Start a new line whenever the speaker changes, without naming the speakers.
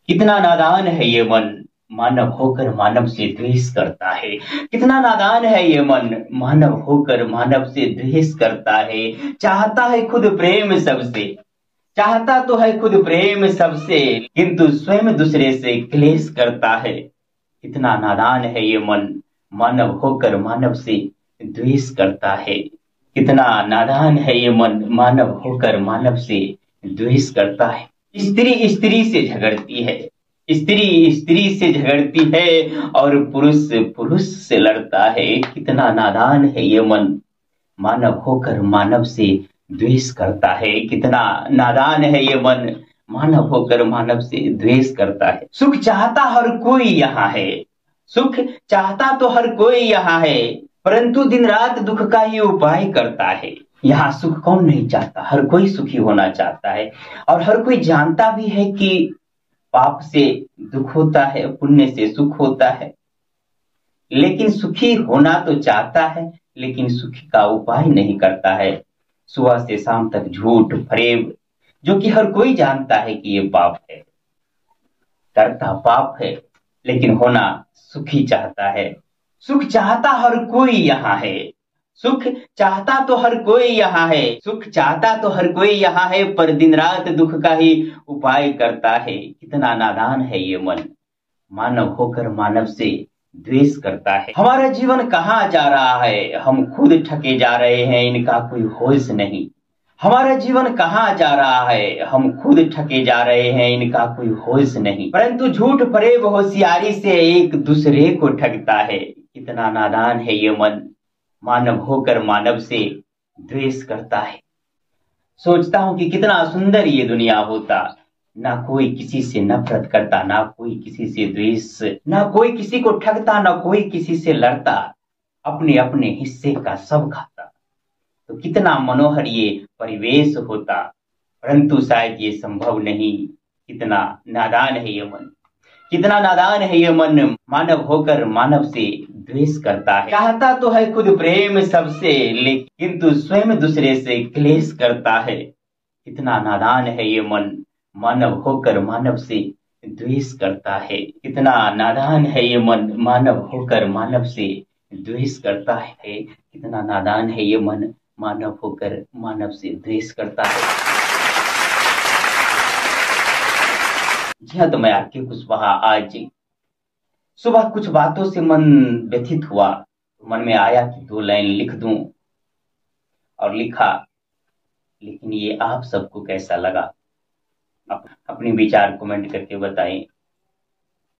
कितना नादान है ये मन, मानव होकर मानव से द्वेष करता है। कितना नादान है ये मन, मानव होकर मानव से द्वेष करता है। चाहता है खुद प्रेम सबसे, चाहता तो है खुद प्रेम सबसे, किंतु स्वयं दूसरे से क्लेश करता है। कितना नादान है ये मन, मानव होकर मानव से द्वेष करता है। कितना नादान है ये मन, मानव होकर मानव से द्वेष करता है। स्त्री स्त्री से झगड़ती है, स्त्री स्त्री से झगड़ती है, और पुरुष पुरुष से लड़ता है। कितना नादान है ये मन, मानव होकर मानव से द्वेष करता है। कितना नादान है ये मन, मानव होकर मानव से द्वेष करता है। सुख चाहता हर कोई यहाँ है, सुख चाहता तो हर कोई यहाँ है, परंतु दिन रात दुख का ही उपाय करता है। यहाँ सुख कौन नहीं चाहता, हर कोई सुखी होना चाहता है। और हर कोई जानता भी है कि पाप से दुख होता है, पुण्य से सुख होता है। लेकिन सुखी होना तो चाहता है, लेकिन सुखी का उपाय नहीं करता है। सुबह से शाम तक झूठ फरेब, जो कि हर कोई जानता है कि ये पाप है, करता पाप है, लेकिन होना सुखी चाहता है। सुख चाहता हर कोई यहाँ है, सुख चाहता तो हर कोई यहाँ है, सुख चाहता तो हर कोई यहाँ है, पर दिन रात दुख का ही उपाय करता है। कितना नादान है ये मन, मानव होकर मानव से द्वेष करता है। हमारा जीवन कहाँ जा रहा है, हम खुद ठगे जा रहे हैं, इनका कोई होश नहीं। हमारा जीवन कहाँ जा रहा है, हम खुद ठगे जा रहे हैं, इनका कोई होश नहीं। परंतु झूठ फरेब होशियारी से एक दूसरे को ठगता है। कितना नादान है ये मन, मानव होकर मानव से द्वेष करता है। सोचता हूं कि कितना सुंदर ये दुनिया होता, ना कोई किसी से नफरत करता, ना कोई किसी से द्वेष, ना कोई किसी को ठगता, ना कोई किसी से लड़ता, अपने अपने हिस्से का सब खाता। तो कितना मनोहर ये परिवेश होता, परंतु शायद ये संभव नहीं। कितना नादान है ये मन, कितना नादान है ये मन, मानव होकर मानव से द्वेष करता है। चाहता तो है खुद प्रेम सबसे, लेकिन किंतु स्वयं दूसरे से क्लेश करता है। कितना नादान है ये मन, मानव होकर मानव से द्वेष करता है। कितना नादान है ये मन, मानव होकर मानव से द्वेष करता है। कितना नादान है ये मन, मानव होकर मानव से द्वेष करता है। जी हाँ, तो मैं आरके कुशवाहा आज सुबह कुछ बातों से मन व्यथित हुआ, तो मन में आया कि 2 लाइन लिख दूं, और लिखा। लेकिन ये आप सबको कैसा लगा, अपने विचार कमेंट करके बताएं।